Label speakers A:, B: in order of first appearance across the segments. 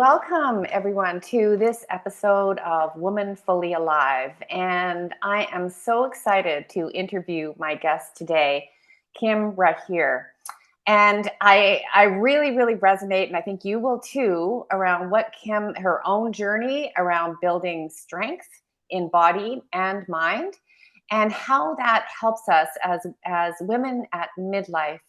A: welcome everyone to this episode of Woman Fully Alive. And I am so excited to interview my guest today, Kim Raheer. And I really, really resonate, and I think you will too, around what Kim, her own journey around building strength in body and mind, and how that helps us as women at midlife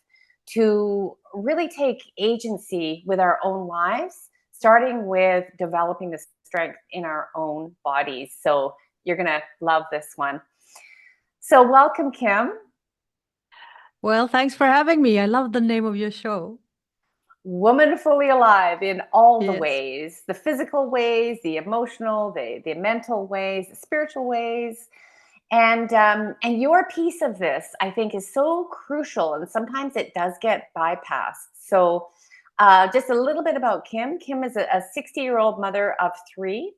A: to really take agency with our own lives, starting with developing the strength in our own bodies. So you're going to love this one. So welcome, Kim.
B: Well, thanks for having me. I love the name of your show.
A: Woman Fully Alive in all the
B: Yes.
A: ways, the physical ways, the emotional, the mental ways, the spiritual ways. And your piece of this, I think, is so crucial, and sometimes it does get bypassed. So, just a little bit about Kim. Kim is a 60-year-old mother of three,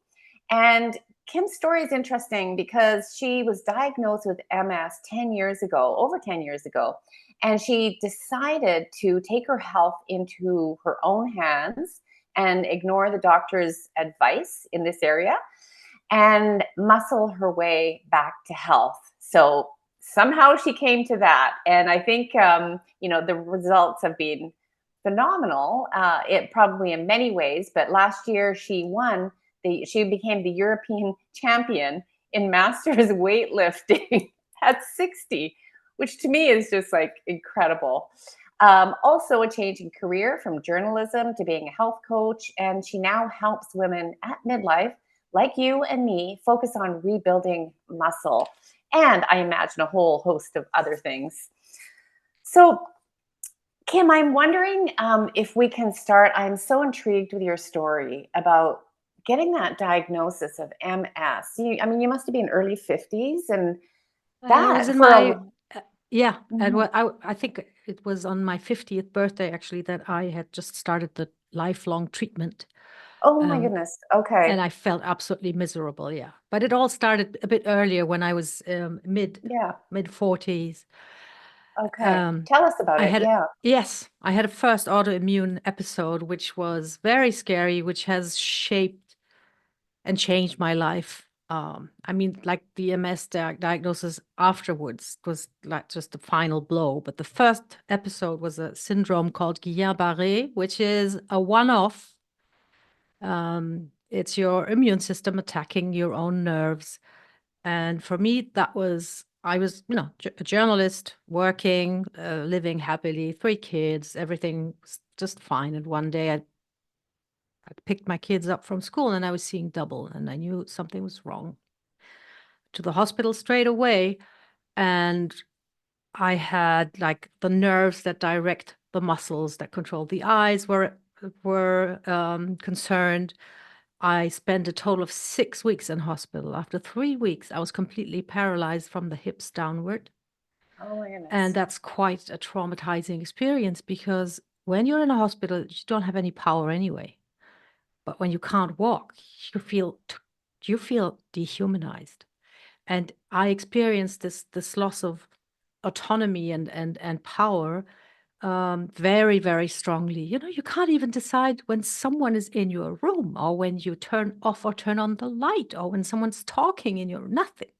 A: and Kim's story is interesting because she was diagnosed with MS 10 years ago, over 10 years ago, and she decided to take her health into her own hands and ignore the doctor's advice in this area and muscle her way back to health. So somehow she came to that. And I think, the results have been phenomenal, it probably in many ways. But last year she became the European champion in Masters weightlifting at 60, which to me is just like incredible. Also a change in career from journalism to being a health coach. And she now helps women at midlife like you and me, focus on rebuilding muscle. And I imagine a whole host of other things. So, Kim, I'm wondering if we can start. I'm so intrigued with your story about getting that diagnosis of MS. You must have been early 50s, and
B: I was
A: that
B: in
A: for
B: my,
A: a.
B: and
A: Mhm.
B: what I think it was on my 50th birthday, actually, that I had just started the lifelong treatment.
A: Oh my
B: Um,
A: goodness.
B: and
A: Okay.
B: I felt absolutely miserable. Yeah. But it all started a bit earlier when I was
A: Yeah.
B: mid 40s.
A: Okay.
B: Um,
A: Tell us about
B: I
A: it.
B: had,
A: Yeah.
B: yes, I had a first autoimmune episode, which was very scary, which has shaped and changed my life. Like the MS diagnosis afterwards was like just the final blow. But the first episode was a syndrome called Guillain-Barré, which is a one-off. It's your immune system attacking your own nerves. And for me, I was, a journalist, working, living happily, three kids, everything was just fine. And one day I picked my kids up from school and I was seeing double and I knew something was wrong. To the hospital straight away. And I had like the nerves that direct the muscles that control the eyes were concerned. I spent a total of 6 weeks in hospital. After 3 weeks, I was completely paralyzed from the hips downward.
A: Oh my
B: And
A: goodness.
B: that's quite a traumatizing experience because when you're in a hospital, you don't have any power anyway. But when you can't walk, you feel you feel dehumanized. And I experienced this loss of autonomy and power very, very strongly. You can't even decide when someone is in your room or when you turn off or turn on the light or when someone's talking in your nothing.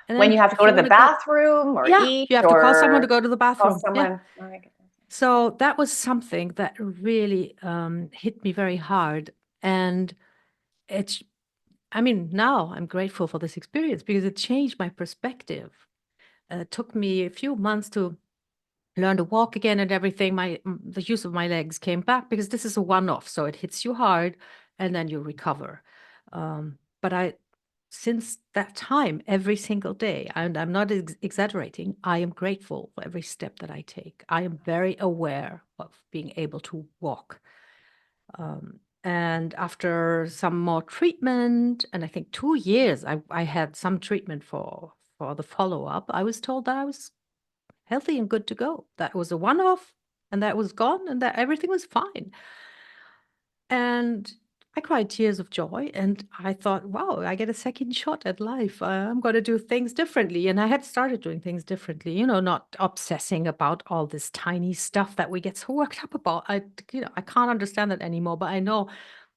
B: And
A: When
B: then
A: you have to
B: if
A: go
B: you
A: to the
B: want to go,
A: bathroom or
B: yeah,
A: eat
B: you have to call someone to
A: or
B: go to the
A: call
B: bathroom. Yeah.
A: someone. Oh my goodness.
B: So that was something that really hit me very hard. And it's, now I'm grateful for this experience because it changed my perspective. It took me a few months to learn to walk again and everything. The use of my legs came back because this is a one-off, so it hits you hard and then you recover. But I, since that time, every single day, and I'm not exaggerating, I am grateful for every step that I take. I am very aware of being able to walk. And after some more treatment, and I think 2 years, I had some treatment for the follow-up. I was told that I was healthy and good to go. That was a one-off, and that was gone, and that everything was fine. And I cried tears of joy, and I thought, wow, I get a second shot at life. I'm going to do things differently. And I had started doing things differently, not obsessing about all this tiny stuff that we get so worked up about. I can't understand that anymore, but I know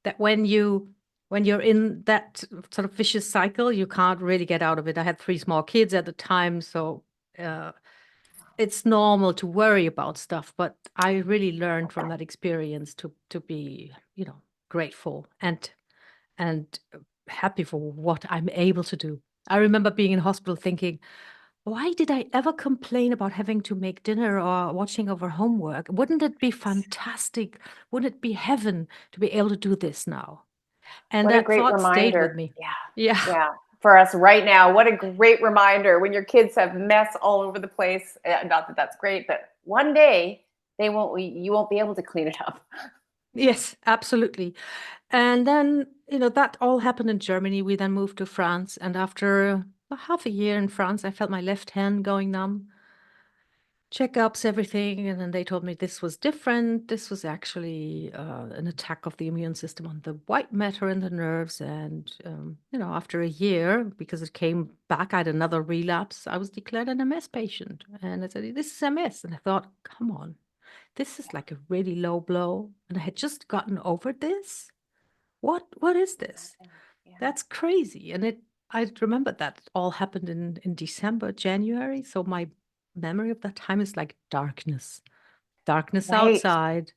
B: that when you're in that sort of vicious cycle, you can't really get out of it. I had 3 small kids at the time, so uh, it's normal to worry about stuff, but I really learned from that experience to be, grateful and happy for what I'm able to do. I remember being in hospital thinking, why did I ever complain about having to make dinner or watching over homework? Wouldn't it be fantastic? Wouldn't it be heaven to be able to do this now? And
A: What a
B: that
A: great
B: thought stayed with
A: reminder.
B: me.
A: Yeah.
B: Yeah.
A: Yeah. For us right now, what a great reminder when your kids have mess all over the place. Not that that's great, but one day you won't be able to clean it up.
B: Yes, absolutely. And then, that all happened in Germany. We then moved to France. And after about half a year in France, I felt my left hand going numb. Checkups, everything. And then they told me this was different. This was actually an attack of the immune system on the white matter in the nerves. And, after a year, because it came back, I had another relapse. I was declared an MS patient. And I said, this is MS. And I thought, come on, this is like a really low blow. And I had just gotten over this. What is this?
A: Yeah.
B: That's crazy. And I remember that all happened in December, January. So my memory of that time is like darkness. Darkness
A: Right.
B: outside,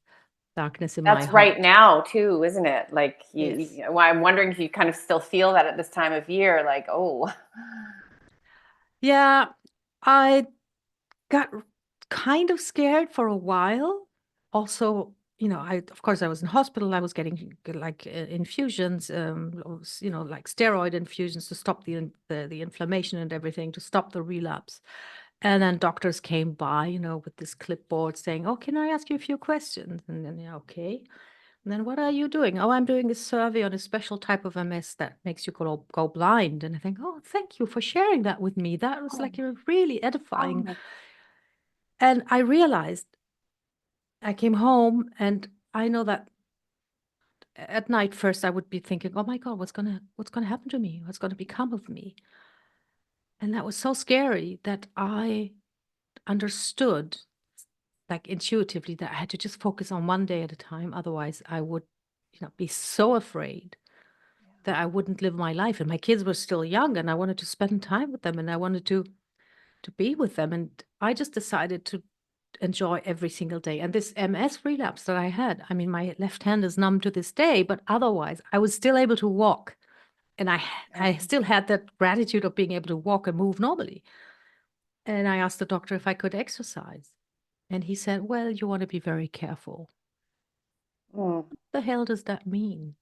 B: darkness in my
A: That's right
B: heart.
A: now too, isn't it? Like
B: Yes.
A: well, I'm wondering if you kind of still feel that at this time of year, like, oh,
B: Yeah, I got kind of scared for a while. Also, of course I was in hospital. I was getting like infusions, like steroid infusions to stop the inflammation and everything, to stop the relapse. And then doctors came by, with this clipboard saying, "Oh, can I ask you a few questions?" And then, yeah, okay. And then, "What are you doing?" "Oh, I'm doing a survey on a special type of MS that makes you go blind." And I think, "Oh, thank you for sharing that with me. That was
A: oh,
B: like a really
A: oh
B: edifying."
A: my,
B: And I realized I came home, and I know that at night first I would be thinking, "Oh my God, what's gonna happen to me? What's gonna become of me?" And that was so scary that I understood, like intuitively, that I had to just focus on one day at a time. Otherwise, I would, be so afraid that I wouldn't live my life. And my kids were still young, and I wanted to spend time with them, and I wanted to be with them. And I just decided to enjoy every single day. And this MS relapse that I had, I mean, my left hand is numb to this day, but otherwise, I was still able to walk. And I
A: um,
B: still had that gratitude of being able to walk and move normally. And I asked the doctor if I could exercise. And he said, "Well, you want to be very careful."
A: mm.
B: The hell does that mean?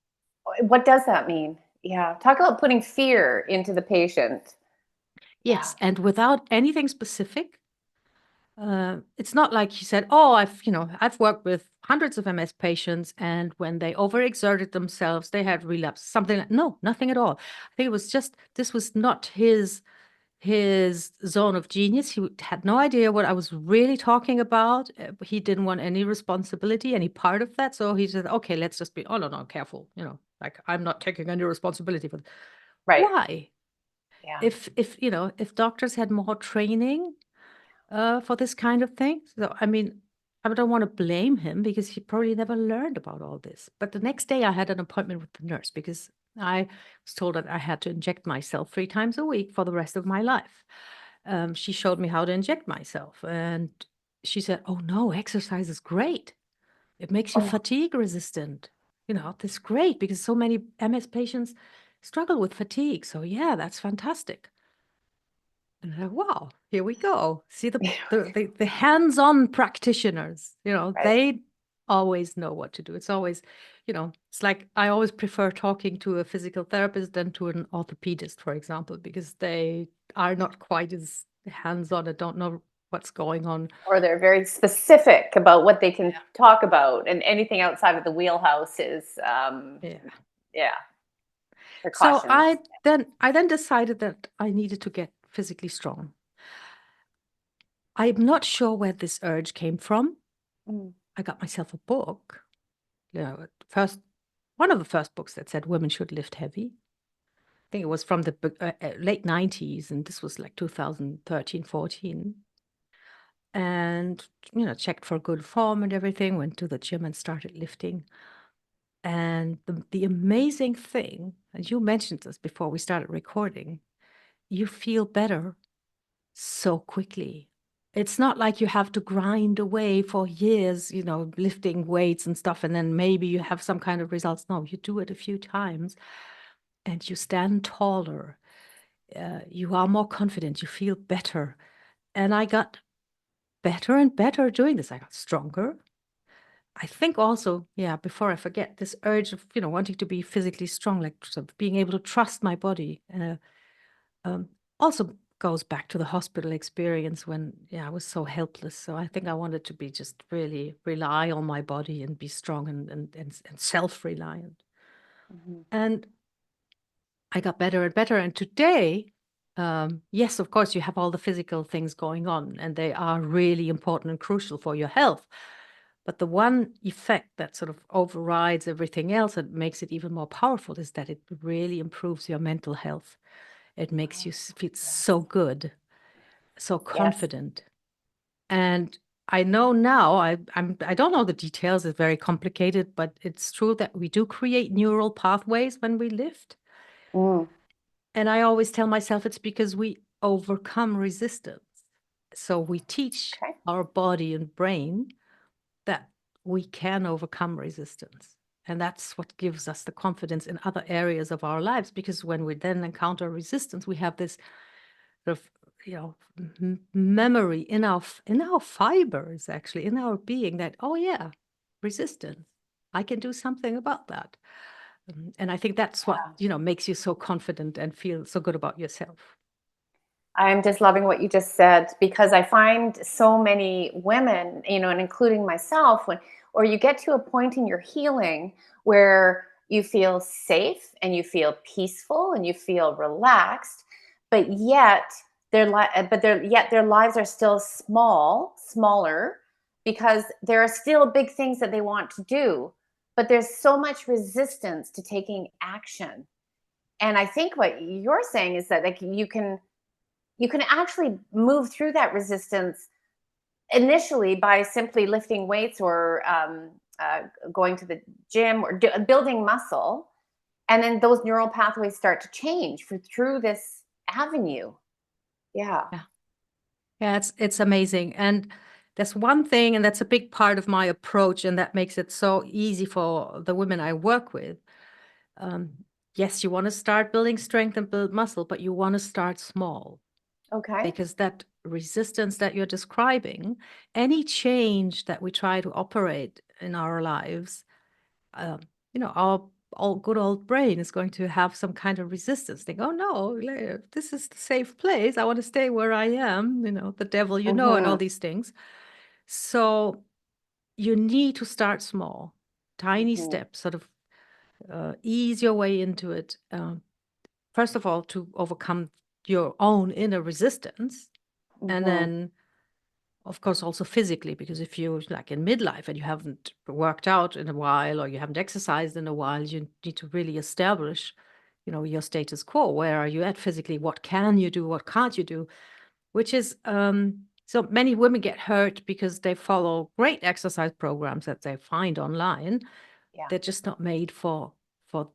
A: What does that mean? Yeah. Talk about putting fear into the patient. Yeah.
B: Yes. And without anything specific, it's not like he said, "Oh, I've worked with hundreds of MS patients, and when they overexerted themselves, they had relapse." Something like, no, nothing at all. I think it was just, this was not his zone of genius. He had no idea what I was really talking about. He didn't want any responsibility, any part of that. So he said, "Okay, let's just be, oh no, no, careful. Like, I'm not taking any responsibility for this."
A: Right.
B: Why?
A: Yeah.
B: If doctors had more training for this kind of thing. So, I mean, I don't want to blame him because he probably never learned about all this. But the next day, I had an appointment with the nurse because I was told that I had to inject myself 3 times a week for the rest of my life. She showed me how to inject myself, and she said, "Oh no, exercise is great. It makes you
A: Oh,
B: fatigue resistant. This is great because so many MS patients struggle with fatigue. So yeah, that's fantastic." And I thought, wow, here we go. See the hands-on practitioners,
A: right.
B: they always know what to do. It's always, it's like I always prefer talking to a physical therapist than to an orthopedist, for example, because they are not quite as hands-on and don't know what's going on.
A: Or they're very specific about what they can
B: Yeah.
A: talk about, and anything outside of the wheelhouse is,
B: Yeah.
A: yeah,
B: So
A: precautions.
B: I then decided that I needed to get physically strong. I'm not sure where this urge came from.
A: Mm.
B: I got myself a book, first one of the first books that said women should lift heavy. I think it was from the late 90s, and this was like 2013, 14. And, checked for good form and everything, went to the gym and started lifting. And the amazing thing, and you mentioned this before we started recording, you feel better so quickly. It's not like you have to grind away for years, lifting weights and stuff, and then maybe you have some kind of results. No, you do it a few times and you stand taller. You are more confident. You feel better. And I got better and better doing this. I got stronger. I think also, yeah, before I forget, this urge of, wanting to be physically strong, like sort of being able to trust my body. Um, Also goes back to the hospital experience when, yeah, I was so helpless. So I think I wanted to be just really rely on my body and be strong and self-reliant.
A: Mhm.
B: And I got better and better. And today, yes, of course, you have all the physical things going on, and they are really important and crucial for your health. But the one effect that sort of overrides everything else and makes it even more powerful is that it really improves your mental health. It makes you
A: Oh,
B: feel so
A: yes.
B: good, so
A: Yes.
B: confident. And I know now, I don't know the details, it's very complicated, but it's true that we do create neural pathways when we lift.
A: Mm.
B: And I always tell myself it's because we overcome resistance. So we teach
A: Okay.
B: our body and brain that we can overcome resistance. And that's what gives us the confidence in other areas of our lives, because when we then encounter resistance, we have this sort of, memory in our fibers, actually, in our being that, oh yeah, resistance. I can do something about that. And I think that's what, makes you so confident and feel so good about yourself.
A: I'm just loving what you just said, because I find so many women, and including myself, or you get to a point in your healing where you feel safe and you feel peaceful and you feel relaxed, but yet their lives are still smaller, because there are still big things that they want to do, but there's so much resistance to taking action. And I think what you're saying is that, like, you can actually move through that resistance initially by simply lifting weights, or going to the gym, or building muscle. And then those neural pathways start to change through this avenue. Yeah.
B: Yeah. Yeah, it's amazing. And that's one thing, and that's a big part of my approach, and that makes it so easy for the women I work with. Um, yes, you want to start building strength and build muscle, but you want to start small,
A: Okay.
B: because that resistance that you're describing, any change that we try to operate in our lives, um, our good old brain is going to have some kind of resistance. Think, oh no, this is the safe place. I want to stay where I am. The devil, and all
A: Hmm.
B: these things. So you need to start small, tiny
A: Hmm.
B: steps, sort of ease your way into it. First of all, to overcome your own inner resistance, and
A: Hmm.
B: then of course also physically, because if you're like in midlife and you haven't worked out in a while, or you haven't exercised in a while, you need to really establish your status quo. Where are you at physically? What can you do? What can't you do? Which is so many women get hurt because they follow great exercise programs that they find online.
A: Yeah.
B: They're just not made for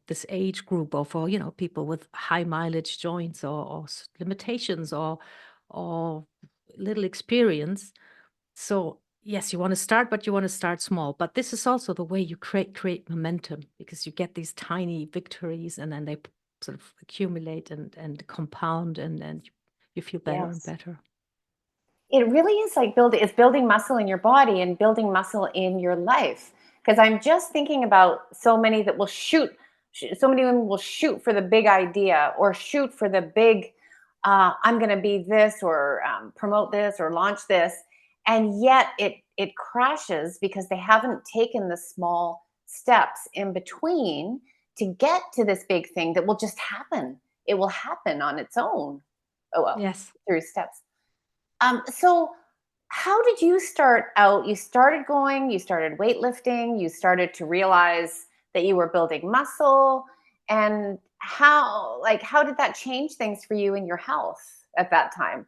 B: this age group, or for people with high mileage joints, or limitations, or little experience. So yes, you want to start, but you want to start small. But this is also the way you create momentum, because you get these tiny victories, and then they sort of accumulate and compound, and you feel better and
A: Yes.
B: better.
A: It really is like building muscle in your body and building muscle in your life. Because I'm just thinking about so many that will so many women will shoot for the big idea, or shoot for the big, I'm going to be this, or promote this, or launch this. And yet it crashes because they haven't taken the small steps in between to get to this big thing that will just happen. It will happen on its own. Oh, well,
B: Yes.
A: through steps. So how did you start out? You started weightlifting, you started to realize that you were building muscle. And how did that change things for you in your health at that time?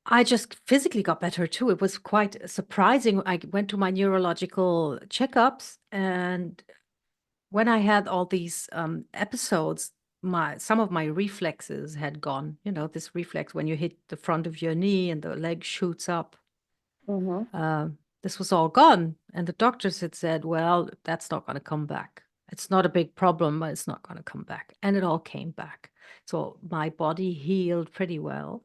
B: I just physically got better too. It was quite surprising. I went to my neurological checkups, and when I had all these episodes, my some of my reflexes had gone. You know, this reflex when you hit the front of your knee and the leg shoots up.
A: Hmm.
B: This was all gone, and the doctors had said, "Well, that's not going to come back. It's not a big problem, but it's not going to come back." And it all came back. So my body healed pretty well.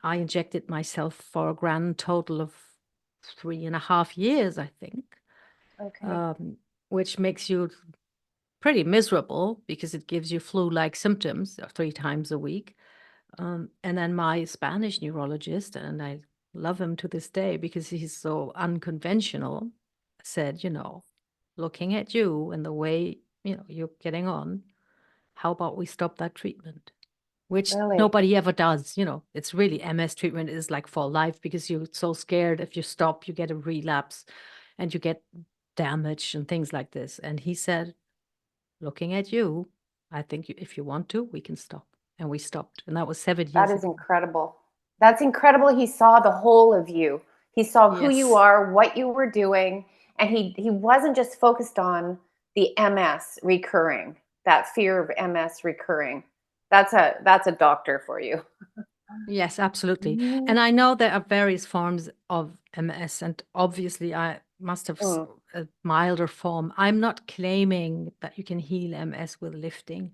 B: I injected myself for a grand total of 3.5 years, I think,
A: Okay.
B: um, which makes you pretty miserable because it gives you flu-like symptoms 3 times a week. And then my Spanish neurologist, and I love him to this day because he's so unconventional, said, looking at you and the way, you're getting on, how about we stop that treatment? Which
A: Really?
B: nobody ever does. It's really MS treatment is like for life because you're so scared if you stop, you get a relapse and you get damage and things like this. And he said, looking at you, I think if you want to, we can stop. And we stopped. And that was 7 years
A: That is
B: ago.
A: incredible. That's incredible. He saw the whole of you. He saw who you
B: Yes.
A: are, what you were doing, and he wasn't just focused on the MS recurring, that fear of MS recurring. That's a doctor for you.
B: Yes, absolutely.
A: Mm.
B: And I know there are various forms of MS, and obviously I must have
A: Mm.
B: a milder form. I'm not claiming that you can heal MS with lifting.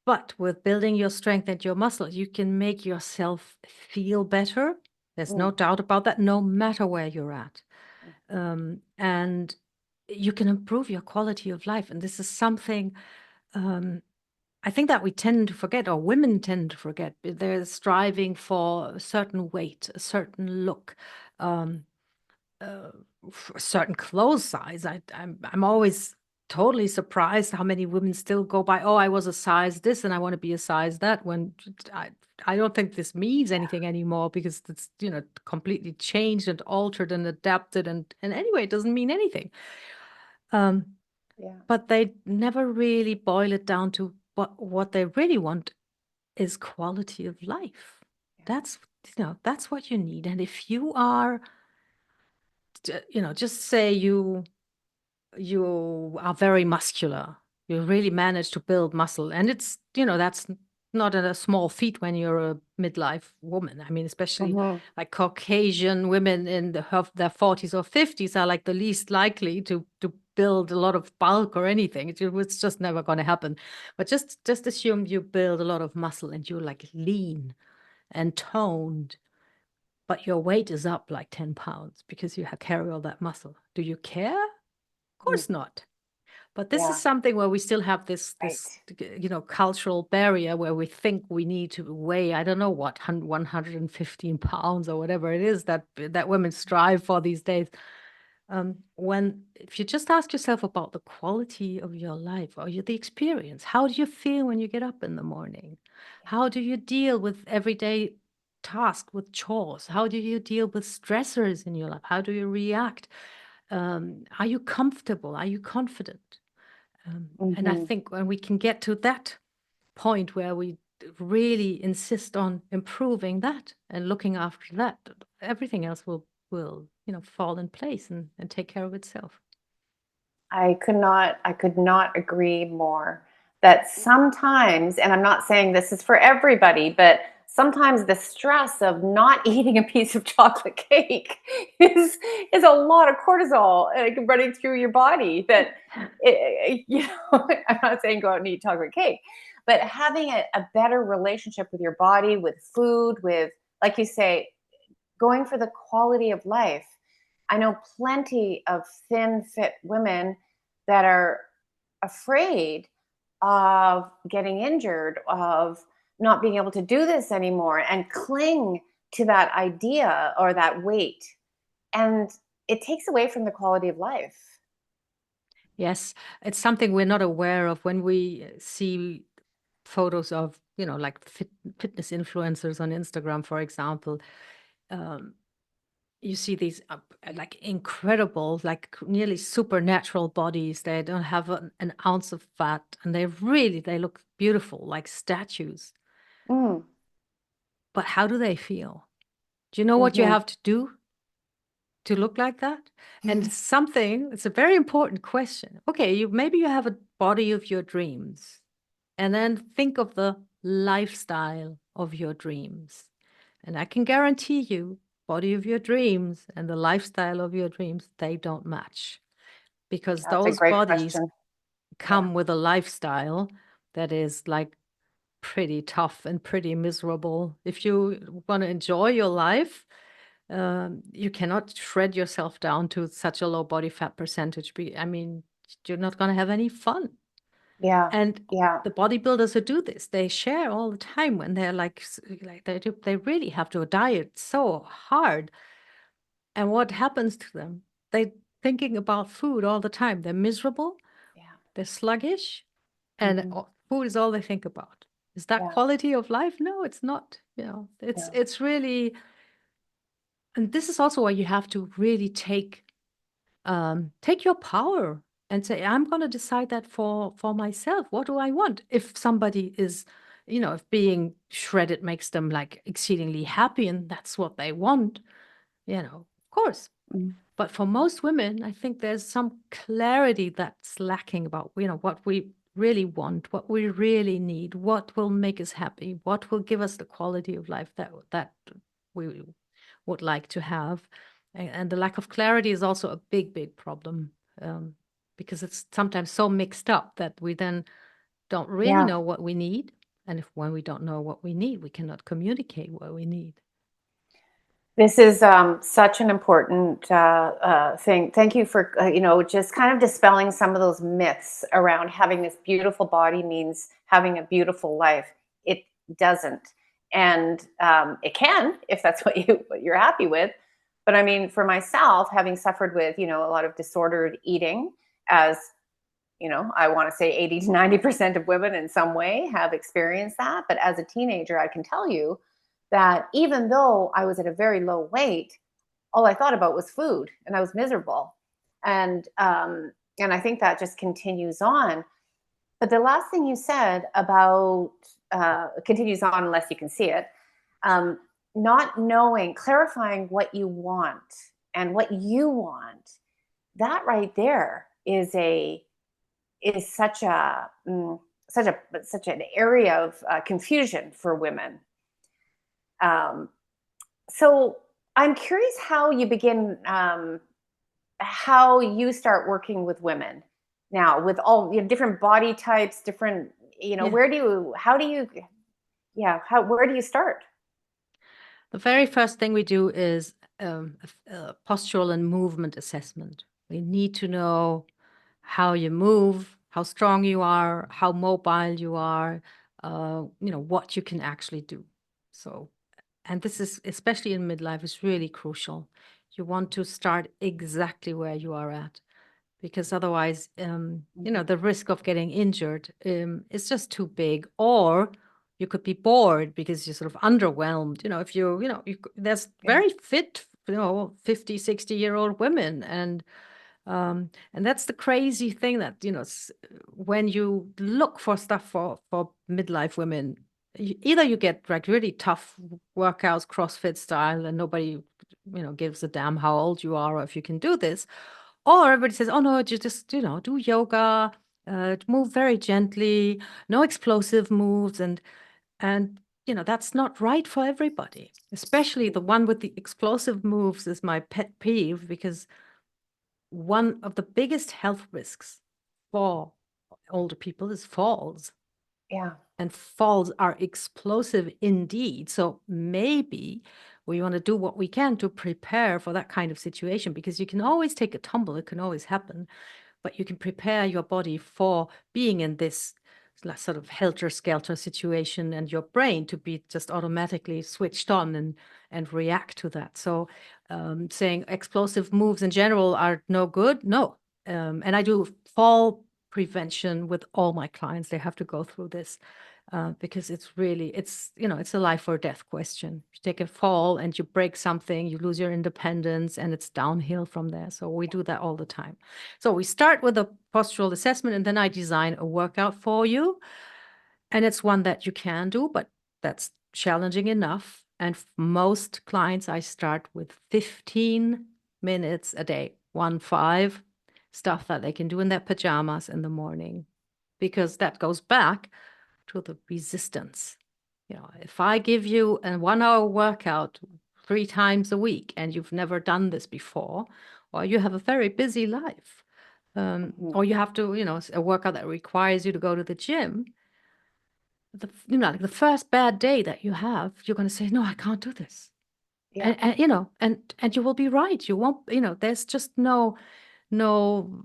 B: But with building your strength and your muscle, you can make yourself feel better. There's no
A: Mm.
B: doubt about that, no matter where you're at. And you can improve your quality of life. And this is something um, I think that we tend to forget, or women tend to forget. They're striving for a certain weight, a certain look. Um, uh, a certain clothes size. I'm always totally surprised how many women still go by, oh, I was a size this and I want to be a size that, when I don't think this means anything anymore because it's, completely changed and altered and adapted, and anyway, it doesn't mean anything. Um,
A: Yeah.
B: but they never really boil it down to what they really want is quality of life.
A: Yeah.
B: That's what you need. And if you are, just say you are very muscular. You really manage to build muscle. And that's not a small feat when you're a midlife woman. I mean, especially
A: Hmm.
B: like Caucasian women in their 40s or 50s are like the least likely to build a lot of bulk or anything. It's just never going to happen. But just assume you build a lot of muscle and you're like lean and toned, but your weight is up like 10 pounds because you carry all that muscle. Do you care? Of
A: Mm.
B: course not. But this is
A: Yeah.
B: something where we still have this
A: Right.
B: cultural barrier where we think we need to weigh, I don't know what, 115 pounds or whatever it is that women strive for these days. When if you just ask yourself about the quality of your life or the experience, how do you feel when you get up in the morning? How do you deal with everyday tasks, with chores? How do you deal with stressors in your life? How do you react? Are you comfortable? Are you confident? And I
A: Hmm.
B: think when we can get to that point where we really insist on improving that and looking after that, everything else will fall in place and take care of itself.
A: I could not agree more that sometimes, and I'm not saying this is for everybody, but sometimes the stress of not eating a piece of chocolate cake is is a lot of cortisol running through your body that I'm not saying go out and eat chocolate cake, but having a better relationship with your body, with food, with, like you say, going for the quality of life. I know plenty of thin, fit women that are afraid of getting injured, of not being able to do this anymore, and cling to that idea or that weight. And it takes away from the quality of life.
B: Yes, it's something we're not aware of when we see photos of, like fitness influencers on Instagram, for example. Um, you see these like incredible, like nearly supernatural bodies. They don't have an ounce of fat, and they look beautiful, like statues.
A: Mm.
B: but how do they feel? Do you know what you
A: Hmm.
B: have to do to look like that? And it's a very important question. Okay, maybe you have a body of your dreams, and then think of the lifestyle of your dreams. And I can guarantee you, body of your dreams and the lifestyle of your dreams, they don't match, because
A: That's a
B: those
A: great
B: bodies
A: question. Yeah.
B: come with a lifestyle that is like pretty tough and pretty miserable. If you want to enjoy your life, you cannot shred yourself down to such a low body fat percentage. I mean, you're not going to have any fun.
A: Yeah.
B: And
A: Yeah.
B: the bodybuilders who do this, they share all the time when they're like they really have to diet so hard. And what happens to them? They thinking about food all the time. They're miserable,
A: Yeah.
B: they're sluggish, and
A: Hmm.
B: food is all they think about. Is that
A: Yeah.
B: quality of life? No, it's not.
A: Yeah.
B: It's really, and this is also why you have to really take your power and say, I'm going to decide that for myself. What do I want? If somebody is, if being shredded makes them like exceedingly happy and that's what they want, of course.
A: Mm.
B: But for most women, I think there's some clarity that's lacking about, what we really want, what we really need, what will make us happy, what will give us the quality of life that we would like to have. And the lack of clarity is also a big, big problem, because it's sometimes so mixed up that we then don't really
A: Yeah.
B: know what we need. And when we don't know what we need, we cannot communicate what we need.
A: This is such an important thing. Thank you for just kind of dispelling some of those myths around having this beautiful body means having a beautiful life. It doesn't, and it can if that's what you're happy with. But I mean, for myself, having suffered with a lot of disordered eating, as I want to say 80 to 90% of women in some way have experienced that. But as a teenager, I can tell you that even though I was at a very low weight, all I thought about was food and I was miserable. And I think that just continues on. But the last thing you said about continues on unless you can see it, um, not knowing, clarifying what you want and what you want, that right there is such an area of confusion for women. Um, so I'm curious how you begin, how you start working with women now, with all different body types, different.
B: Yeah.
A: Where do you? How do you? Yeah. How? Where do you start?
B: The very first thing we do is a postural and movement assessment. We need to know how you move, how strong you are, how mobile you are, what you can actually do. So, and this is, especially in midlife, is really crucial. You want to start exactly where you are at, because otherwise,
A: Mhm.
B: the risk of getting injured is just too big. Or you could be bored because you're sort of underwhelmed. If there's
A: Yeah.
B: very fit, 50, 60-year-old women, and that's the crazy thing that, when you look for stuff for midlife women, either you get like really tough workouts, CrossFit style, and nobody, gives a damn how old you are or if you can do this, or everybody says, oh no, you just, do yoga, move very gently, no explosive moves, and that's not right for everybody. Especially the one with the explosive moves is my pet peeve, because one of the biggest health risks for older people is falls.
A: Yeah.
B: And falls are explosive indeed. So maybe we want to do what we can to prepare for that kind of situation, because you can always take a tumble, it can always happen, but you can prepare your body for being in this sort of helter-skelter situation, and your brain to be just automatically switched on and react to that. So saying explosive moves in general are no good, no. And I do fall prevention with all my clients. They have to go through this. Because it's a life or death question. You take a fall and you break something, you lose your independence, and it's downhill from there. So we do that all the time. So we start with a postural assessment, and then I design a workout for you. And it's one that you can do, but that's challenging enough. And most clients, I start with 15 minutes a day, 1 5, stuff that they can do in their pajamas in the morning, because that goes back to the resistance. If I give you a 1 hour workout 3 times a week and you've never done this before, or you have a very busy life, or you have to, a workout that requires you to go to the gym, like the first bad day that you have, you're going to say, no, I can't do this.
A: Yeah.
B: And you will be right. You won't, there's just no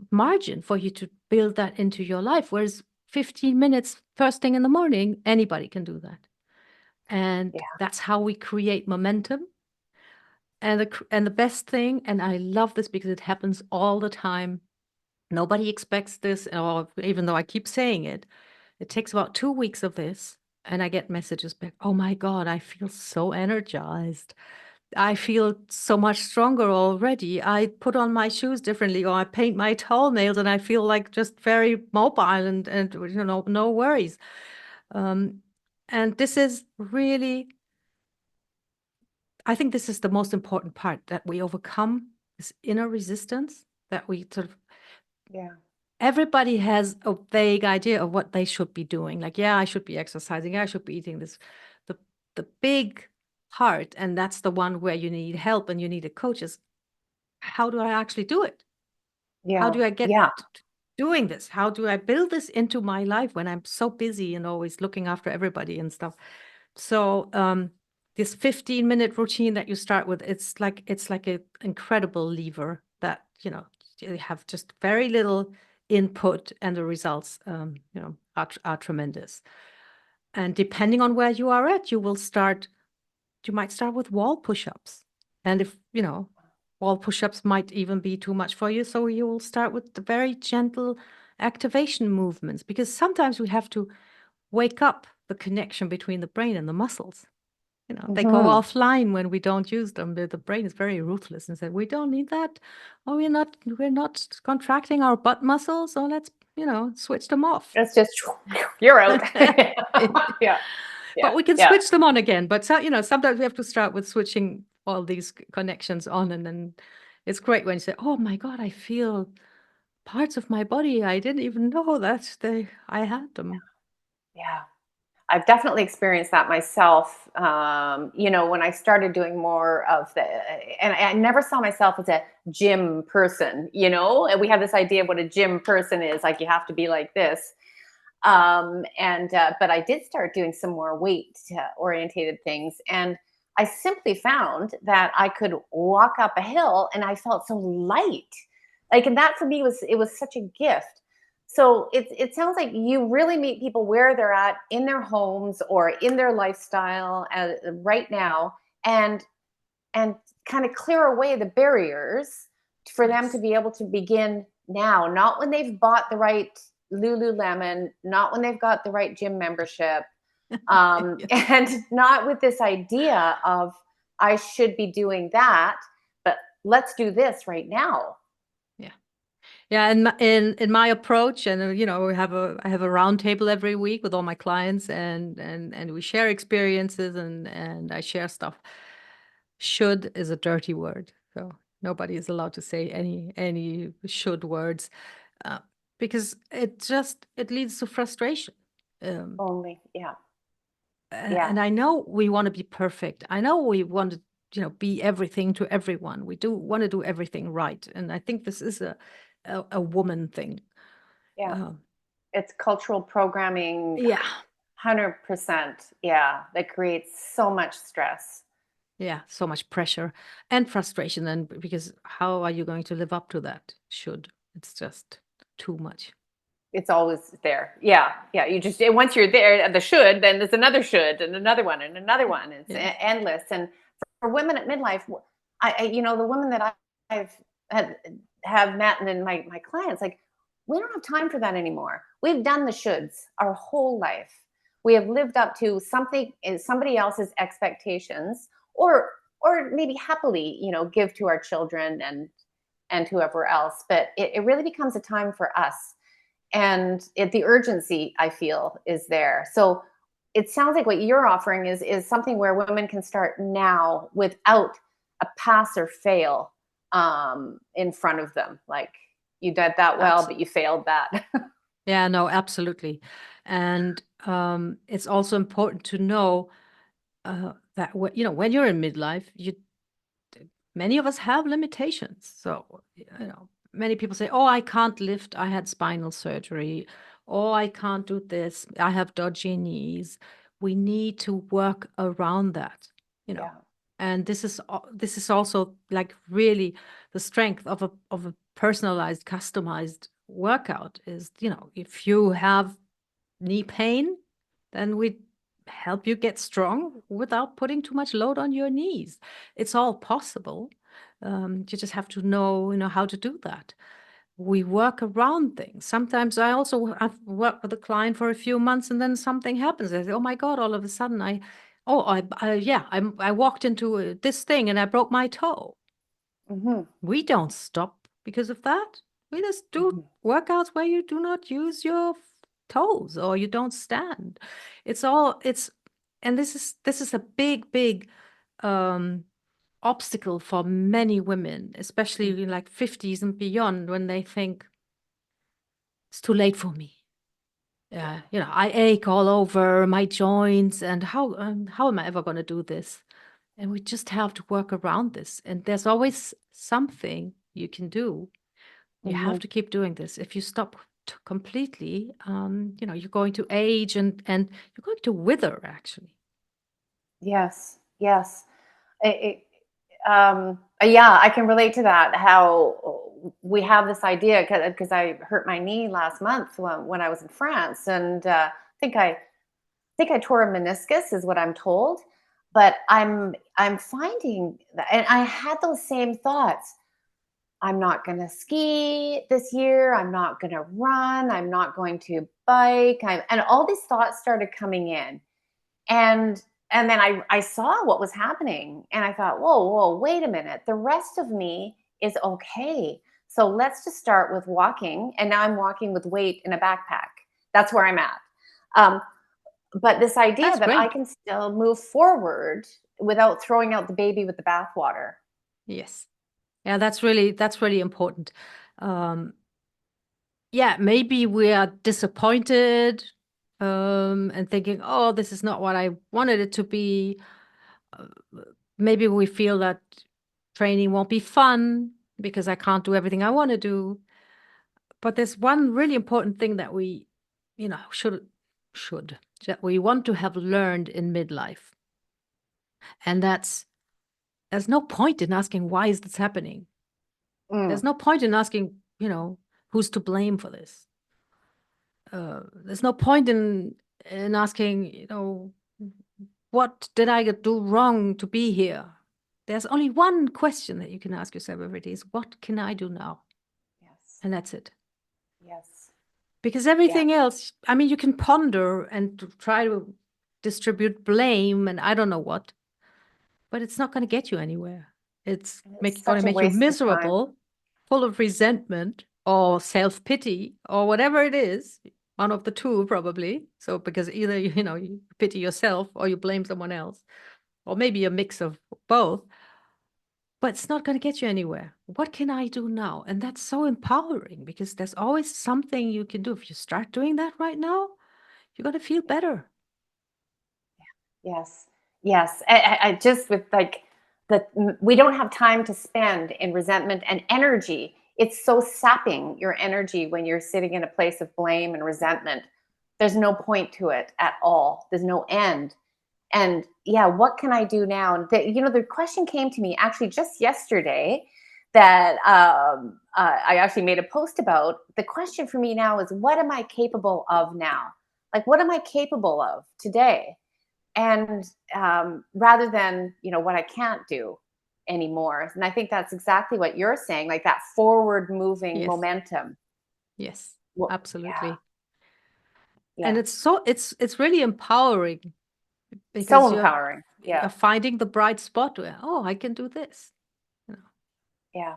B: margin for you to build that into your life. Whereas 15 minutes first thing in the morning, anybody can do that. And
A: Yeah.
B: that's how we create momentum. And the best thing, and I love this because it happens all the time. Nobody expects this, or even though I keep saying it, it takes about 2 weeks of this, and I get messages back. Oh my God, I feel so energized. I feel so much stronger already. I put on my shoes differently, or I paint my toenails, and I feel like just very mobile and no worries. And this is really, I think this is the most important part, that we overcome this inner resistance, that we sort of,
A: Yeah.
B: everybody has a vague idea of what they should be doing. Like, yeah, I should be exercising. Yeah, I should be eating this. The big part, and that's the one where you need help and you need a coach, is how do I actually do it? How
A: Yeah.
B: do I get
A: Yeah.
B: doing this? How do I build this into my life when I'm so busy and always looking after everybody and stuff? So this 15-minute routine that you start with, it's like an incredible lever that, you have just very little input, and the results, are tremendous. And depending on where you are at, you might start with wall push-ups. And if, wall push-ups might even be too much for you, so you will start with the very gentle activation movements, because sometimes we have to wake up the connection between the brain and the muscles. They go
A: Hmm.
B: offline when we don't use them. The brain is very ruthless and said, we don't need that. Oh, we're not contracting our butt muscles, so let's, switch them off.
A: It's just you're out. Yeah. Yeah.
B: But we can
A: Yeah.
B: switch them on again. But sometimes we have to start with switching all these connections on, and then it's great when you say, "Oh my God, I feel parts of my body I didn't even know that I had them."
A: Yeah. I've definitely experienced that myself. When I started doing more of and I never saw myself as a gym person, and we have this idea of what a gym person is, like you have to be like this. But I did start doing some more weight orientated things. And I simply found that I could walk up a hill and I felt so light. Like, and that for me it was such a gift. So it sounds like you really meet people where they're at in their homes or in their lifestyle right now, and and kind of clear away the barriers for them to
B: Yes.
A: be able to begin now, not when they've bought the right Lululemon, not when they've got the right gym membership,
B: Yeah.
A: and not with this idea of I should be doing that, but let's do this right now.
B: Yeah. Yeah, and in my approach, and I have a round table every week with all my clients, and we share experiences, and I share stuff. Should is a dirty word, so nobody is allowed to say any should words, uh, because it leads to frustration. Um,
A: Only, yeah,
B: and
A: yeah,
B: I know we want to be perfect. I know we want to, be everything to everyone. We do want to do everything right, and I think this is a woman thing.
A: yeah.
B: Um,
A: It's cultural programming,
B: yeah,
A: 100%. Yeah, that creates so much stress.
B: yeah, so much pressure and frustration, and because how are you going to live up to that? Should it's just too much.
A: It's always there. Yeah, yeah. You just once you're there at the should, then there's another should and another one and another one. It's
B: Yeah,
A: endless. And for women at midlife, the women that I've had have met and then my clients, like, we don't have time for that anymore. We've done the shoulds our whole life. We have lived up to somebody else's expectations, or maybe happily, give to our children and whoever else. But it really becomes a time for us, and the urgency I feel is there. So it sounds like what you're offering is something where women can start now without a pass or fail in front of them. Like, you did that well, but you failed that.
B: Yeah, no, absolutely. And it's also important to know that when you're in midlife, many of us have limitations. So, many people say, "Oh, I can't lift. I had spinal surgery." "Oh, I can't do this. I have dodgy knees." We need to work around that, you know.
A: Yeah.
B: And this is also like really the strength of a personalized, customized workout is, if you have knee pain, then we help you get strong without putting too much load on your knees. It's all possible. You just have to know how to do that. We work around things. Sometimes I've worked with a client for a few months and then something happens. I say, "Oh my God, all of a sudden I walked into this thing and I broke my toe."
A: Mm-hmm.
B: We don't stop because of that. We just do
A: Mm-hmm.
B: workouts where you do not use your toes or you don't stand. And this is a big um, obstacle for many women, especially in like 50s and beyond, when they think it's too late for me.
A: Yeah.
B: I ache all over my joints, and how am I ever going to do this? And we just have to work around this. And there's always something you can do. You
A: Mm-hmm.
B: have to keep doing this. If you stop completely, you're going to age and you're going to wither, actually.
A: Yes. Yes. Yeah, I can relate to that. How we have this idea, because I hurt my knee last month when I was in France, and think I tore a meniscus, is what I'm told. But I'm finding that, and I had those same thoughts. I'm not going to ski this year. I'm not going to run. I'm not going to bike. And all these thoughts started coming in, and then I saw what was happening, and I thought, whoa, wait a minute. The rest of me is okay. So let's just start with walking. And now I'm walking with weight in a backpack. That's where I'm at. Um, but this idea
B: That's
A: that I
B: great.
A: can still move forward without throwing out the baby with the bathwater.
B: Yes. Yeah, that's really important. Um, yeah, maybe we are disappointed and thinking, "Oh, this is not what I wanted it to be." Uh, Maybe we feel that training won't be fun because I can't do everything I want to do. But there's one really important thing that we, should that we want to have learned in midlife, and there's no point in asking why is this happening.
A: Mm,
B: There's no point in asking, who's to blame for this. There's no point in asking, what did I do wrong to be here? There's only one question that you can ask yourself every day: is what can I do now?
A: yes.
B: And that's it.
A: Yes.
B: Because
A: Yeah.
B: everything else, I mean, you can ponder and try to distribute blame and I don't know what, but it's not going to get you anywhere. It's
A: And it's
B: going to
A: such a
B: make you
A: waste of time.
B: miserable, full of resentment or self-pity or whatever it is, one of the two probably. So because either you pity yourself or you blame someone else, or maybe a mix of both, but it's not going to get you anywhere. What can I do now? And that's so empowering because there's always something you can do. If you start doing that right now, you're going to feel better.
A: Yes. Yes. I just, with like, we don't have time to spend in resentment and energy. It's so sapping your energy when you're sitting in a place of blame and resentment. There's no point to it at all. There's no end. And yeah, what can I do now? And the question came to me actually just yesterday, that I actually made a post about. The question for me now is, what am I capable of now? Like, what am I capable of today? And rather than what I can't do anymore. And I think that's exactly what you're saying, like that forward moving
B: Yes.
A: momentum.
B: Yes,
A: Well, yeah,
B: absolutely. And
A: yeah,
B: it's really empowering
A: so
B: because
A: empowering.
B: you're
A: Yeah,
B: finding the bright spot where, oh, I can do this. You know.
A: yeah.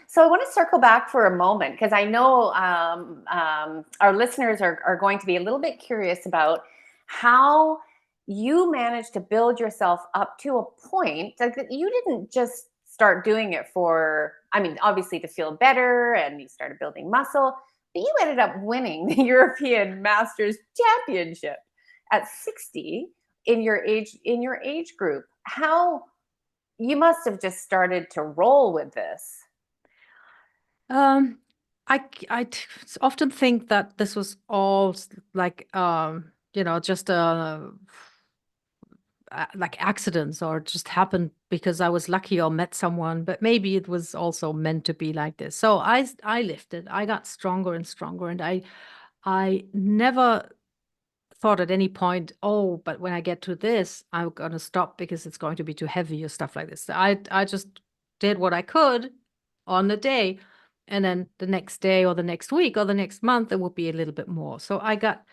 A: So I want to circle back for a moment, because I know our listeners are going to be a little bit curious about how you managed to build yourself up to a point like that. You didn't just start doing it for, I mean, obviously to feel better, and you started building muscle, but you ended up winning the European Masters Championship at 60 in your age group. How you must have just started to roll with this.
B: Um, often think that this was all like, just like accidents, or just happened because I was lucky or met someone, but maybe it was also meant to be like this. So I lifted, I got stronger and stronger, and I never thought at any point, oh, but when I get to this, I'm gonna stop because it's going to be too heavy or stuff like this. I just did what I could on the day, and then the next day or the next week or the next month, it would be a little bit more. So I got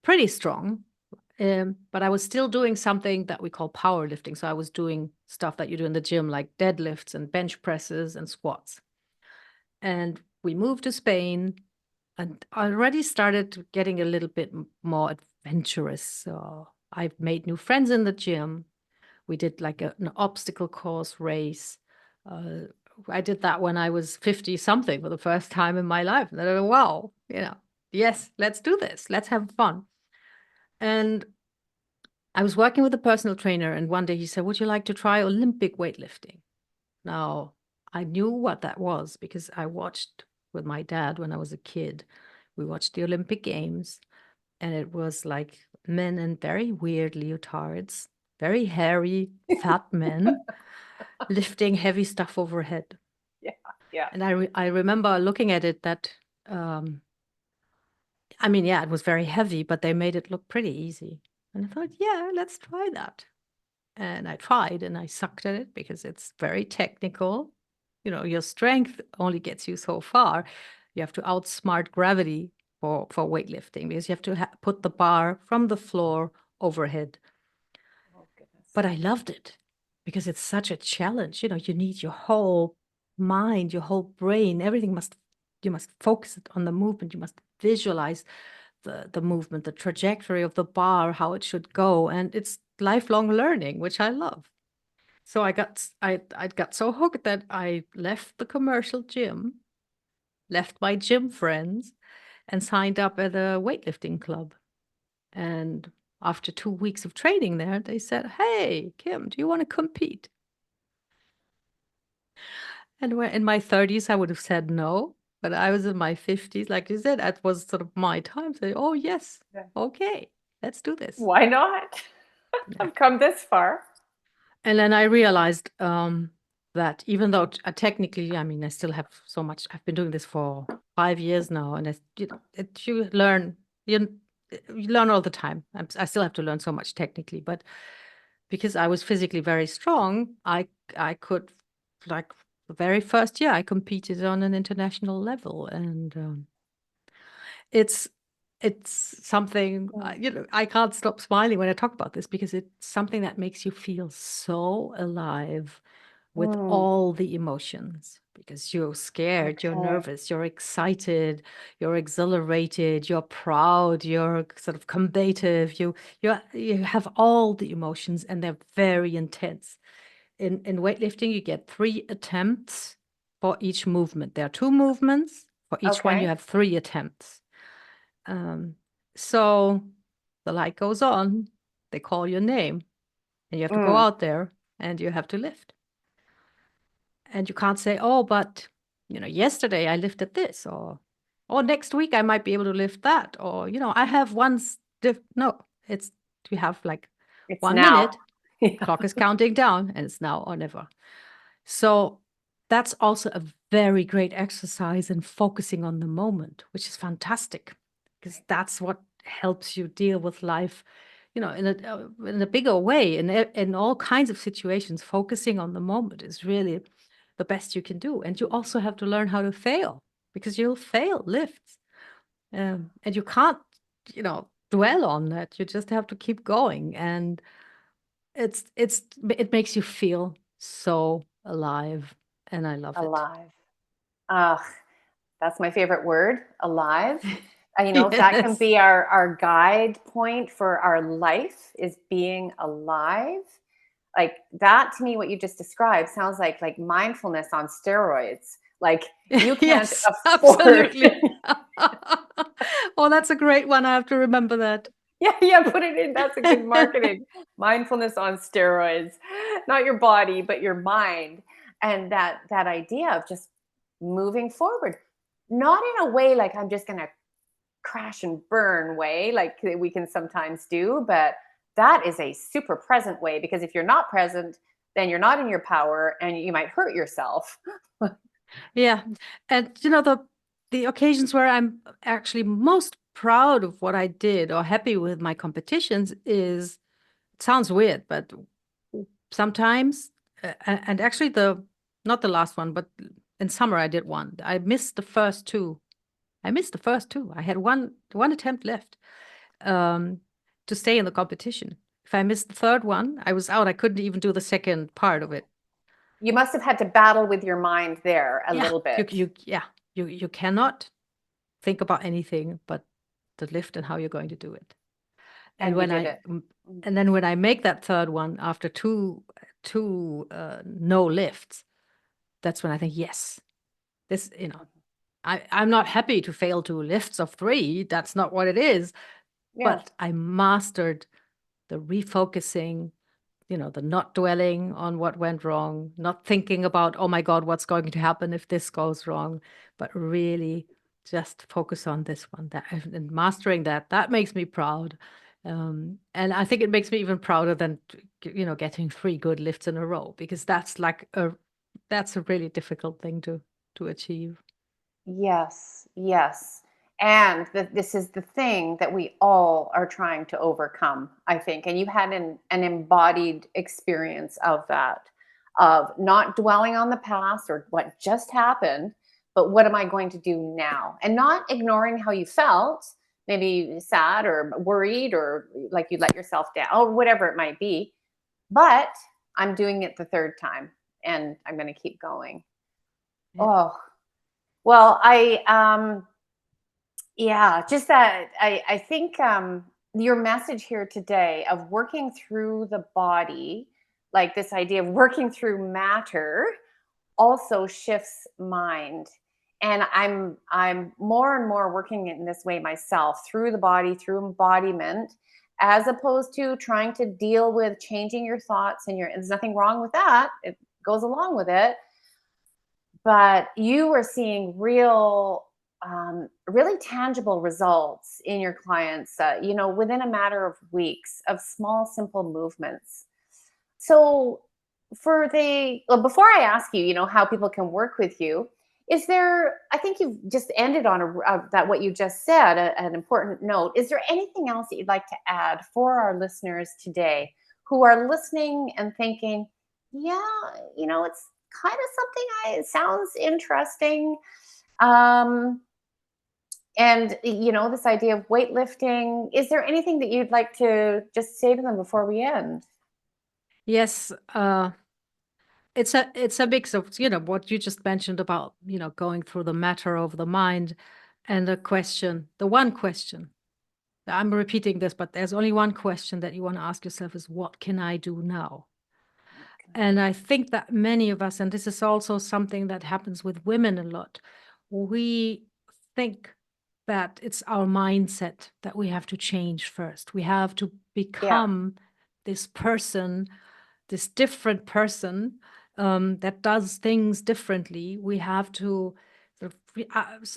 B: pretty strong, but I was still doing something that we call powerlifting. So I was doing stuff that you do in the gym, like deadlifts and bench presses and squats. And we moved to Spain, and I already started getting a little bit more adventurous. So I've made new friends in the gym. We did like an obstacle course race. Uh, I did that when I was 50 something for the first time in my life. And I thought, wow, yes, let's do this. Let's have fun. And I was working with a personal trainer, and one day he said, would you like to try Olympic weightlifting? Now, I knew what that was because I watched with my dad when I was a kid. We watched the Olympic Games, and it was like men in very weird leotards, very hairy, fat men lifting heavy stuff overhead.
A: Yeah, yeah.
B: And I remember looking at it that, I mean, yeah, it was very heavy, but they made it look pretty easy. And I thought, yeah, let's try that. And I tried, and I sucked at it because it's very technical. Your strength only gets you so far. You have to outsmart gravity for weightlifting, because you have to put the bar from the floor overhead.
A: Oh, goodness.
B: But I loved it because it's such a challenge. You need your whole mind, your whole brain, everything you must focus it on the movement. You must visualize the movement, the trajectory of the bar, how it should go. And it's lifelong learning, which I love. So I got so hooked that I left the commercial gym, left my gym friends, and signed up at a weightlifting club. And after 2 weeks of training there, they said, hey, Kim, do you want to compete? And when in my 30s, I would have said no. But I was in my 50s, like you said, that was sort of my time. Say, oh, yes,
A: Yeah.
B: okay, let's do this.
A: Why not?
B: Yeah.
A: I've come this far.
B: And then I realized that even though technically, I mean, I still have so much. I've been doing this for 5 years now, and you learn, you learn all the time. I still have to learn so much technically, but because I was physically very strong, I could, like, the very first year I competed on an international level, and it's it's something,
A: Mm.
B: I can't stop smiling when I talk about this, because it's something that makes you feel so alive with
A: Mm.
B: all the emotions, because you're scared, you're
A: Okay.
B: nervous, you're excited, you're exhilarated, you're proud, you're sort of combative, you have all the emotions, and they're very intense. In weightlifting, you get 3 attempts for each movement. There are 2 movements. For each one, you
A: Okay.
B: have 3 attempts. Um, so the light goes on, they call your name, and you have to go
A: Mm.
B: out there and you have to lift. And you can't say, oh, but yesterday I lifted this, or next week I might be able to lift that, or I have one stiff. No, it's you have like
A: It's
B: one
A: now.
B: minute,
A: Yeah.
B: clock is counting down, and it's now or never. So that's also a very great exercise in focusing on the moment, which is fantastic, because that's what helps you deal with life, in a bigger way. In all kinds of situations, focusing on the moment is really the best you can do. And you also have to learn how to fail, because you'll fail lifts, and you can't, dwell on that. You just have to keep going, and it makes you feel so alive, and I love it.
A: Alive. Ah, that's my favorite word, alive. If that can
B: Yes.
A: be our guide point for our life is being alive, like that to me, what you just described sounds like mindfulness on steroids. Like you can't
B: Yes,
A: afford.
B: absolutely. Oh, that's a great one. I have to remember that.
A: Yeah, put it in. That's a good marketing. Mindfulness on steroids. Not your body, but your mind. And that idea of just moving forward. Not in a way like I'm just gonna crash and burn way like we can sometimes do, but that is a super present way, because if you're not present, then you're not in your power and you might hurt yourself.
B: Yeah. And the occasions where I'm actually most proud of what I did or happy with my competitions is, it sounds weird, but sometimes, and actually not the last one, but in summer I did one. I missed the first two. I had one attempt left um, to stay in the competition. If I missed the third one, I was out. I couldn't even do the second part of it.
A: You must have had to battle with your mind there a
B: Yeah,
A: little bit.
B: you cannot think about anything but the lift and how you're going to do it. And
A: And you
B: when
A: did
B: I
A: it. Mm.
B: and then when I make that third one after two no lifts, that's when I think, yes, this, I'm not happy to fail two lifts of three. That's not what it is.
A: Yeah.
B: But I mastered the refocusing, the not dwelling on what went wrong, not thinking about, oh my God, what's going to happen if this goes wrong, but really just focus on this one. That and mastering that makes me proud. And I think it makes me even prouder than getting three good lifts in a row, because that's a really difficult thing to achieve.
A: Yes, yes. And this is the thing that we all are trying to overcome, I think. And you had an embodied experience of that, of not dwelling on the past or what just happened, but what am I going to do now? And not ignoring how you felt, maybe sad or worried or like you let yourself down or whatever it might be. But I'm doing it the third time and I'm going to keep going.
B: Yeah.
A: Oh, well, yeah, just that I think your message here today of working through the body, like this idea of working through matter, also shifts mind. And I'm more and more working in this way myself, through the body, through embodiment, as opposed to trying to deal with changing your thoughts and there's nothing wrong with that. It goes along with it, but you were seeing really tangible results in your clients, within a matter of weeks of small, simple movements. So, before I ask you, how people can work with you, is there? I think you've just ended on that what you just said, an important note. Is there anything else that you'd like to add for our listeners today who are listening and thinking, yeah, it's kind of something it sounds interesting. Um, and this idea of weightlifting. Is there anything that you'd like to just say to them before we end?
B: Yes, it's a mix of what you just mentioned about going through the matter of the mind, and the one question. I'm repeating this, but there's only one question that you want to ask yourself is, what can I do now?
A: What can I
B: And
A: do?
B: I think that many of us, and this is also something that happens with women a lot, we think that it's our mindset that we have to change first. We have to
A: Yeah,
B: become this person, this different person, that does things differently. We have to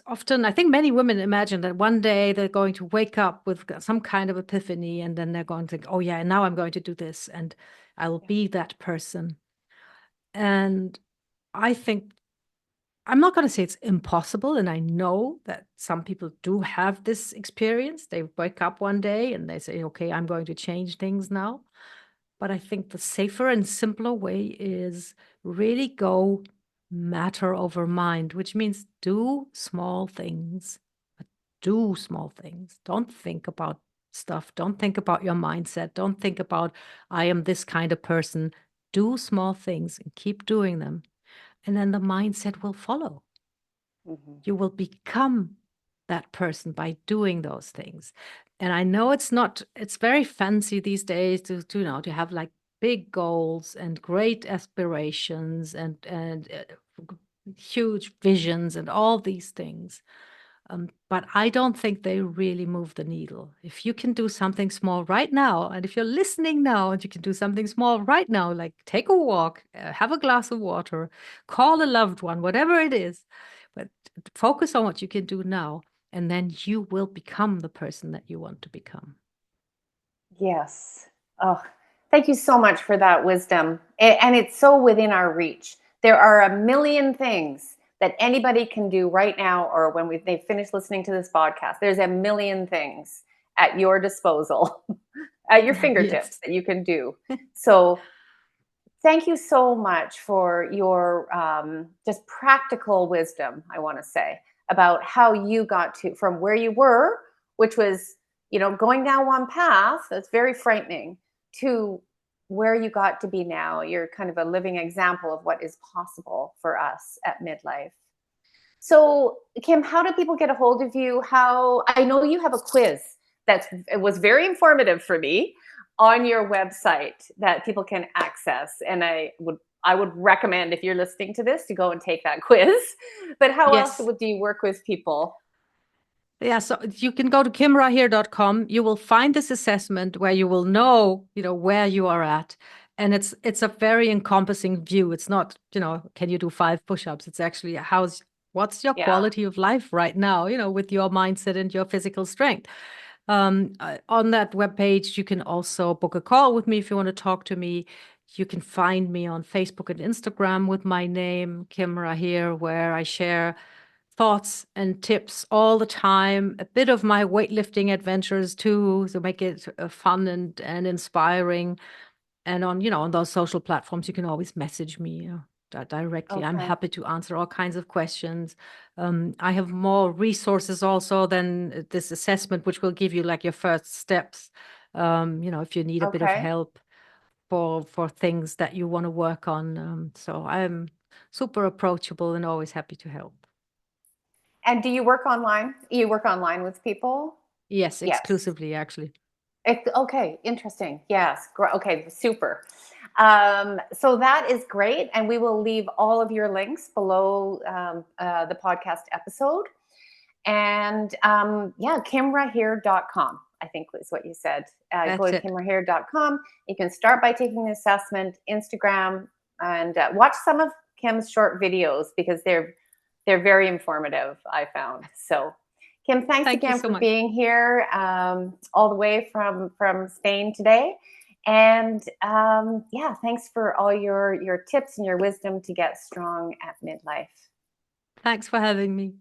B: often, I think many women imagine that one day they're going to wake up with some kind of epiphany, and then they're going to think, oh yeah, now I'm going to do this, and I will
A: yeah.
B: be that person. And I think, I'm not going to say it's impossible. And I know that some people do have this experience. They wake up one day and they say, okay, I'm going to change things now. But I think the safer and simpler way is really go matter over mind, which means do small things. But do small things. Don't think about stuff. Don't think about your mindset. Don't think about, I am this kind of person. Do small things and keep doing them. And then the mindset will follow.
A: Hmm.
B: You will become that person by doing those things. And I know it's very fancy these days to have like big goals and great aspirations and huge visions and all these things. But I don't think they really move the needle. If you can do something small right now, and if you're listening now and you can do something small right now, like take a walk, have a glass of water, call a loved one, whatever it is, but focus on what you can do now, and then you will become the person that you want to become.
A: Yes. Oh, thank you so much for that wisdom. And it's so within our reach. There are a million things that anybody can do right now, or when they finish listening to this podcast. There's a million things at your disposal, at your
B: Yes.
A: fingertips that you can do. So thank you so much for your just practical wisdom, I want to say, about how you got to from where you were, which was, going down one path that's very frightening, to where you got to be now. You're kind of a living example of what is possible for us at midlife. So, Kim, how do people get a hold of you? How I know you have a quiz it was very informative for me on your website that people can access, and I would recommend, if you're listening to this, to go and take that quiz. But how else
B: Yes.
A: do you work with people?
B: Yeah, so you can go to kimraheer.com. You will find this assessment where you will know, where you are at. And it's a very encompassing view. It's not, can you do 5 push-ups? It's actually what's your
A: Yeah.
B: quality of life right now, with your mindset and your physical strength. On that webpage, you can also book a call with me if you want to talk to me. You can find me on Facebook and Instagram with my name, Kim Raheer, where I share thoughts and tips all the time, a bit of my weightlifting adventures too, to make it fun and inspiring. And on those social platforms, you can always message me directly. I'm
A: Okay.
B: happy to answer all kinds of questions. I have more resources also than this assessment, which will give you like your first steps. If you need a bit of
A: Okay.
B: help for things that you want to work on. So I'm super approachable and always happy to help.
A: And do you work online? You work online with people?
B: Yes,
A: Yes.
B: exclusively, actually.
A: Okay, interesting. Yes. Okay, super. So that is great. And we will leave all of your links below the podcast episode. And yeah, kimraheer.com, I think was what you said. Go
B: That's
A: to
B: it.
A: kimraheer.com. You can start by taking the assessment, Instagram, and watch some of Kim's short videos, because they're very informative, I found. So, Kim, thanks
B: Thank you
A: again
B: so
A: for
B: much.
A: being here, all the way from Spain today. And yeah, thanks for all your tips and your wisdom to get strong at midlife.
B: Thanks for having me.